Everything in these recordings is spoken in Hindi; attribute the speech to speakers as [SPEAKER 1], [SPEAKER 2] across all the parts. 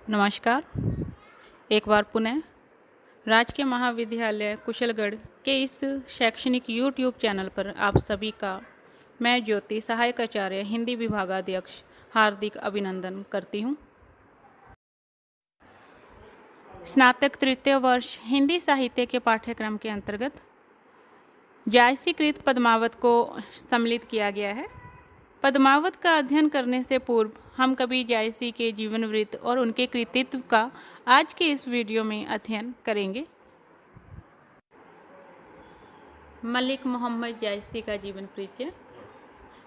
[SPEAKER 1] नमस्कार। एक बार पुनः राजकीय महाविद्यालय कुशलगढ़ के इस शैक्षणिक यूट्यूब चैनल पर आप सभी का मैं ज्योति सहायक आचार्य हिंदी विभागाध्यक्ष हार्दिक अभिनंदन करती हूँ। स्नातक तृतीय वर्ष हिंदी साहित्य के पाठ्यक्रम के अंतर्गत जायसीकृत पद्मावत को सम्मिलित किया गया है। पद्मावत का अध्ययन करने से पूर्व हम कवि जायसी के जीवन वृत्त और उनके कृतित्व का आज के इस वीडियो में अध्ययन करेंगे। मलिक मोहम्मद जायसी का जीवन परिचय।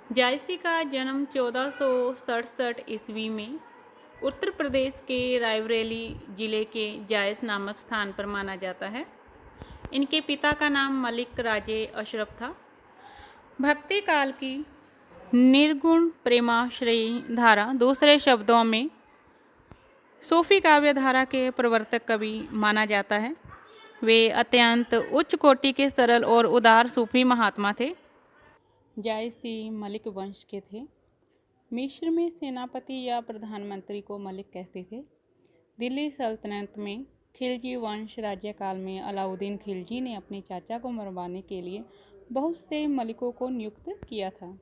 [SPEAKER 1] जायसी का जन्म 1467 ईस्वी में उत्तर प्रदेश के रायबरेली जिले के जायस नामक स्थान पर माना जाता है। इनके पिता का नाम मलिक राजे अशरफ था। भक्ति काल की निर्गुण प्रेमाश्रयी धारा, दूसरे शब्दों में सूफी काव्य धारा के प्रवर्तक कवि माना जाता है। वे अत्यंत उच्च कोटि के सरल और उदार सूफी महात्मा थे। जायसी मलिक वंश के थे। मिस्र में सेनापति या प्रधानमंत्री को मलिक कहते थे। दिल्ली सल्तनत में खिलजी वंश राज्यकाल में अलाउद्दीन खिलजी ने अपने चाचा को मरवाने के लिए बहुत से मलिकों को नियुक्त किया था,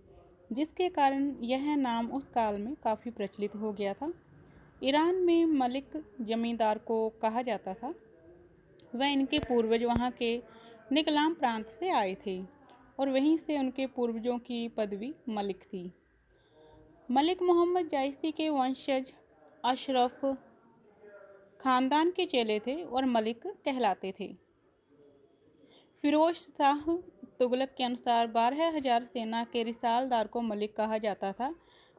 [SPEAKER 1] जिसके कारण यह नाम उस काल में काफ़ी प्रचलित हो गया था। ईरान में मलिक जमींदार को कहा जाता था। वह इनके पूर्वज वहाँ के निकलाम प्रांत से आए थे और वहीं से उनके पूर्वजों की पदवी मलिक थी। मलिक मोहम्मद जायसी के वंशज अशरफ खानदान के चेले थे और मलिक कहलाते थे। फिरोज शाह तुगलक के अनुसार 12,000 सेना के रिसालदार को मलिक कहा जाता था।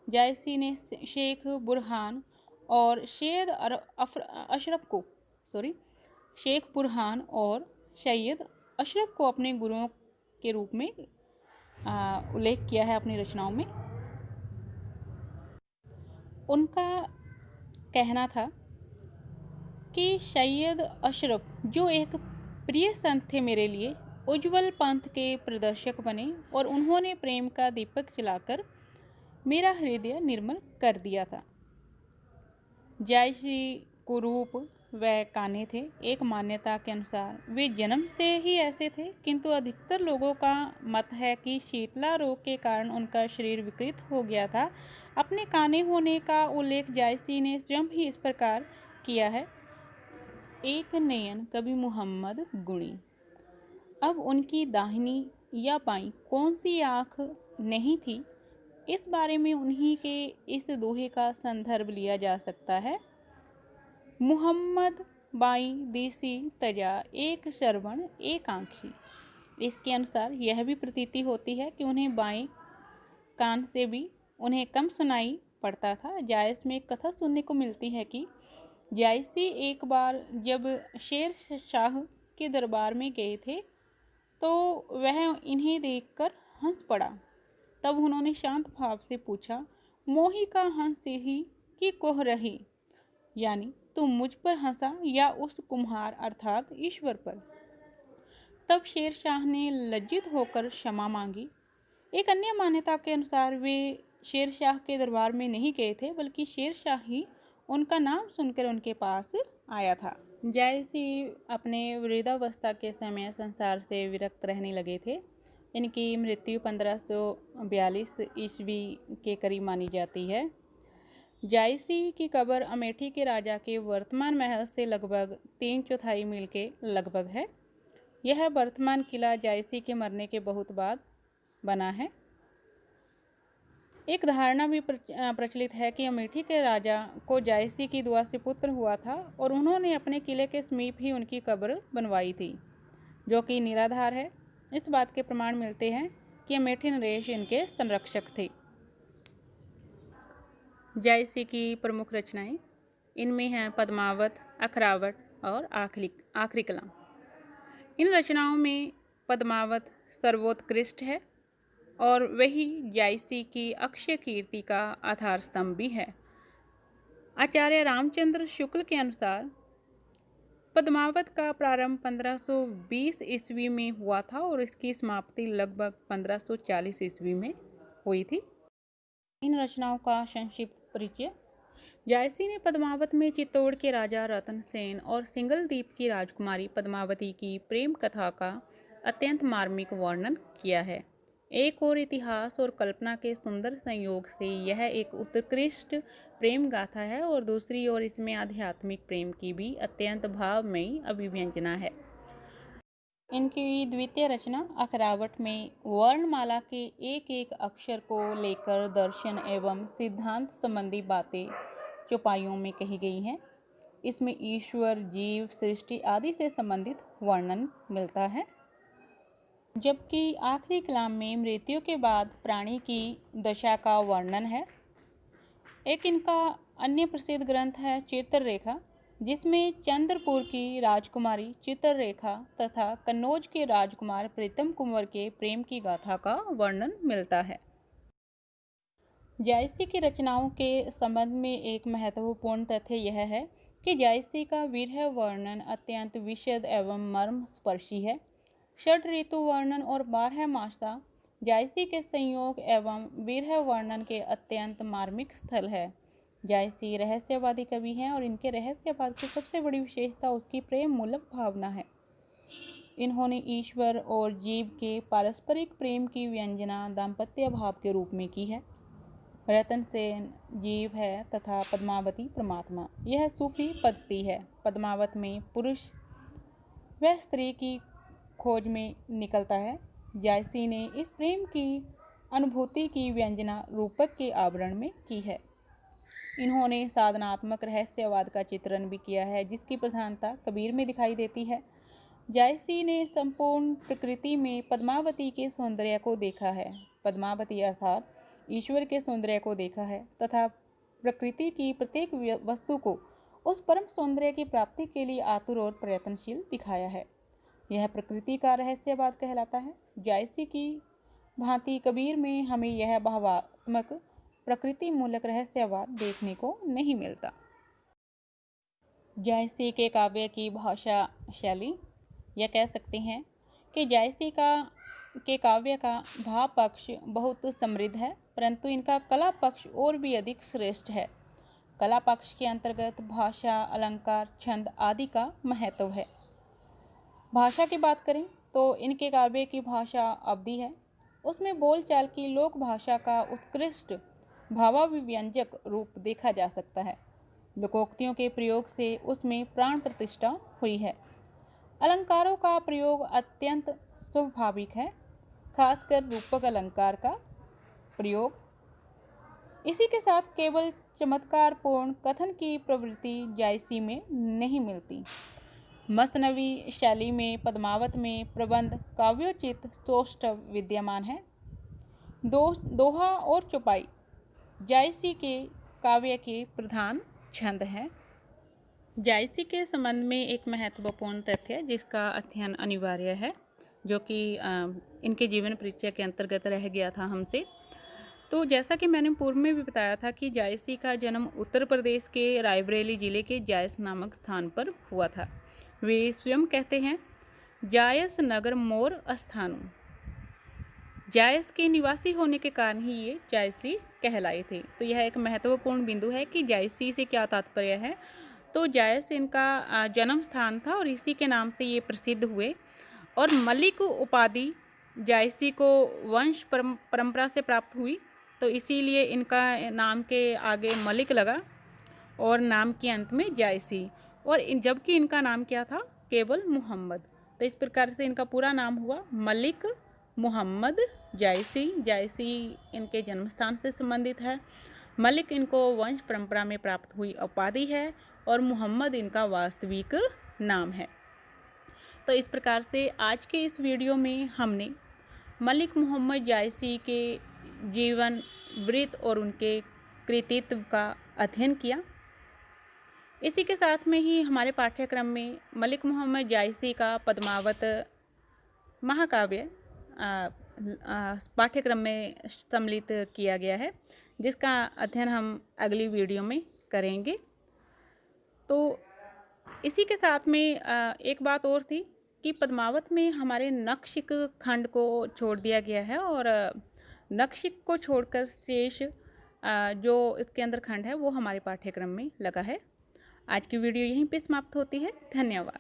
[SPEAKER 1] जायसी ने शेख बुरहान और शेख बुरहान और सैयद अशरफ को अपने गुरुओं के रूप में उल्लेख किया है अपनी रचनाओं में। उनका कहना था कि सैयद अशरफ, जो एक प्रिय संत थे मेरे लिए, उज्ज्वल पंथ के प्रदर्शक बने और उन्होंने प्रेम का दीपक जलाकर मेरा हृदय निर्मल कर दिया था। जायसी कुरूप व काने थे। एक मान्यता के अनुसार वे जन्म से ही ऐसे थे, किंतु अधिकतर लोगों का मत है कि शीतला रोग के कारण उनका शरीर विकृत हो गया था। अपने काने होने का उल्लेख जायसी ने स्वयं ही इस प्रकार किया है: एक नयन कवि मोहम्मद गुणी। अब उनकी दाहिनी या बाईं कौन सी आँख नहीं थी, इस बारे में उन्हीं के इस दोहे का संदर्भ लिया जा सकता है: मुहम्मद बाईं दिसी तजा, एक श्रवण एक आँखी। इसके अनुसार यह भी प्रतीति होती है कि उन्हें बाएं कान से भी उन्हें कम सुनाई पड़ता था। जायस में एक कथा सुनने को मिलती है कि जायसी एक बार जब शेर शाह के दरबार में गए थे तो वह इन्हें देखकर हंस पड़ा। तब उन्होंने शांत भाव से पूछा, मोही का हंस ही कि कोह रही, यानी तुम मुझ पर हंसा या उस कुम्हार अर्थात ईश्वर पर। तब शेर शाह ने लज्जित होकर क्षमा मांगी। एक अन्य मान्यता के अनुसार वे शेर शाह के दरबार में नहीं गए थे, बल्कि शेर शाह ही उनका नाम सुनकर उनके पास आया था। जायसी अपने वृद्धावस्था के समय संसार से विरक्त रहने लगे थे। इनकी मृत्यु 1542 ईस्वी के करीब मानी जाती है। जायसी की कब्र अमेठी के राजा के वर्तमान महल से लगभग 3/4 मील के लगभग है। यह वर्तमान किला जायसी के मरने के बहुत बाद बना है। एक धारणा भी प्रचलित है कि अमेठी के राजा को जायसी की दुआ से पुत्र हुआ था और उन्होंने अपने किले के समीप ही उनकी कब्र बनवाई थी, जो कि निराधार है। इस बात के प्रमाण मिलते हैं कि अमेठी नरेश इनके संरक्षक थे। जायसी की प्रमुख रचनाएं इनमें हैं पद्मावत, अखरावट और आखरी कलाम। इन रचनाओं में पद्मावत सर्वोत्कृष्ट है और वही जायसी की अक्षय कीर्ति का आधार स्तंभ भी है। आचार्य रामचंद्र शुक्ल के अनुसार पद्मावत का प्रारंभ 1520 ईस्वी में हुआ था और इसकी समाप्ति लगभग 1540 ईस्वी में हुई थी। इन रचनाओं का संक्षिप्त परिचय: जायसी ने पद्मावत में चित्तौड़ के राजा रतन सेन और सिंगल द्वीप की राजकुमारी पद्मावती की प्रेम कथा का अत्यंत मार्मिक वर्णन किया है। एक और इतिहास और कल्पना के सुंदर संयोग से यह एक उत्कृष्ट प्रेम गाथा है और दूसरी ओर इसमें आध्यात्मिक प्रेम की भी अत्यंत भावमयी अभिव्यंजना है। इनकी द्वितीय रचना अखरावट में वर्णमाला के एक एक अक्षर को लेकर दर्शन एवं सिद्धांत संबंधी बातें चौपाइयों में कही गई हैं। इसमें ईश्वर, जीव, सृष्टि आदि से संबंधित वर्णन मिलता है, जबकि आखिरी कलाम में मृत्यु के बाद प्राणी की दशा का वर्णन है। एक इनका अन्य प्रसिद्ध ग्रंथ है चित्ररेखा, जिसमें चंद्रपुर की राजकुमारी चित्ररेखा तथा कन्नौज के राजकुमार प्रीतम कुंवर के प्रेम की गाथा का वर्णन मिलता है। जायसी की रचनाओं के संबंध में एक महत्वपूर्ण तथ्य यह है कि जायसी का विरह वर्णन अत्यंत विशद एवं मर्मस्पर्शी है। षड ऋतु वर्णन और 12 मासा जायसी के संयोग एवं विरह वर्णन के अत्यंत मार्मिक स्थल है। जायसी रहस्यवादी कवि हैं और इनके रहस्यवाद की सबसे बड़ी विशेषता उसकी प्रेम मूलक भावना है। इन्होंने ईश्वर और जीव के पारस्परिक प्रेम की व्यंजना दाम्पत्य भाव के रूप में की है। रतन सेन जीव है तथा पद्मावती परमात्मा। यह सूफी पद्धति है। पद्मावत में पुरुष वह स्त्री की खोज में निकलता है। जायसी ने इस प्रेम की अनुभूति की व्यंजना रूपक के आवरण में की है। इन्होंने साधनात्मक रहस्यवाद का चित्रण भी किया है, जिसकी प्रधानता कबीर में दिखाई देती है। जायसी ने संपूर्ण प्रकृति में पद्मावती के सौंदर्य को देखा है। पद्मावती अर्थात ईश्वर के सौंदर्य को देखा है तथा प्रकृति की प्रत्येक वस्तु को उस परम सौंदर्य की प्राप्ति के लिए आतुर और प्रयत्नशील दिखाया है। यह प्रकृति का रहस्यवाद कहलाता है। जायसी की भांति कबीर में हमें यह भावात्मक प्रकृति मूलक रहस्यवाद देखने को नहीं मिलता। जायसी के काव्य की भाषा शैली, यह कह सकते हैं कि जायसी के काव्य का भाव पक्ष बहुत समृद्ध है, परंतु इनका कला पक्ष और भी अधिक श्रेष्ठ है। कला पक्ष के अंतर्गत भाषा, अलंकार, छंद आदि का महत्व है। भाषा की बात करें तो इनके काव्य की भाषा अवधी है। उसमें बोलचाल की लोक भाषा का उत्कृष्ट भावाभिव्यंजक रूप देखा जा सकता है। लोकोक्तियों के प्रयोग से उसमें प्राण प्रतिष्ठा हुई है। अलंकारों का प्रयोग अत्यंत स्वाभाविक है, खासकर रूपक अलंकार का प्रयोग। इसी के साथ केवल चमत्कारपूर्ण कथन की प्रवृत्ति जायसी में नहीं मिलती। मसनवी शैली में पद्मावत में प्रबंध, काव्योचित सौष्ठव विद्यमान है। दोहा और चौपाई जायसी के काव्य के प्रधान छंद हैं। जायसी के संबंध में एक महत्वपूर्ण तथ्य जिसका अध्ययन अनिवार्य है, जो कि इनके जीवन परिचय के अंतर्गत रह गया था हमसे। तो जैसा कि मैंने पूर्व में भी बताया था कि जायसी का जन्म उत्तर प्रदेश के रायबरेली जिले के जायस नामक स्थान पर हुआ था। वे स्वयं कहते हैं, जायस नगर मोर स्थानु। जायस के निवासी होने के कारण ही ये जायसी कहलाए थे। तो यह एक महत्वपूर्ण बिंदु है कि जायसी से क्या तात्पर्य है। तो जायस इनका जन्म स्थान था और इसी के नाम से ये प्रसिद्ध हुए। और मलिक उपाधि जायसी को वंश परंपरा से प्राप्त हुई, तो इसीलिए इनका नाम के आगे मलिक लगा और नाम के अंत में जायसी। और जबकि इनका नाम क्या था, केवल मुहम्मद। तो इस प्रकार से इनका पूरा नाम हुआ मलिक मुहम्मद जायसी। जायसी इनके जन्म स्थान से संबंधित है। मलिक इनको वंश परंपरा में प्राप्त हुई उपाधि है और मुहम्मद इनका वास्तविक नाम है। तो इस प्रकार से आज के इस वीडियो में हमने मलिक मोहम्मद जायसी के जीवन वृत्त और उनके कृतित्व का अध्ययन किया। इसी के साथ में ही हमारे पाठ्यक्रम में मलिक मोहम्मद जायसी का पद्मावत महाकाव्य पाठ्यक्रम में सम्मिलित किया गया है, जिसका अध्ययन हम अगली वीडियो में करेंगे। तो इसी के साथ में एक बात और थी कि पद्मावत में हमारे नक्षिक खंड को छोड़ दिया गया है और नक्षिक को छोड़कर शेष जो इसके अंदर खंड है वो हमारे पाठ्यक्रम में लगा है। आज की वीडियो यहीं पे समाप्त होती है। धन्यवाद।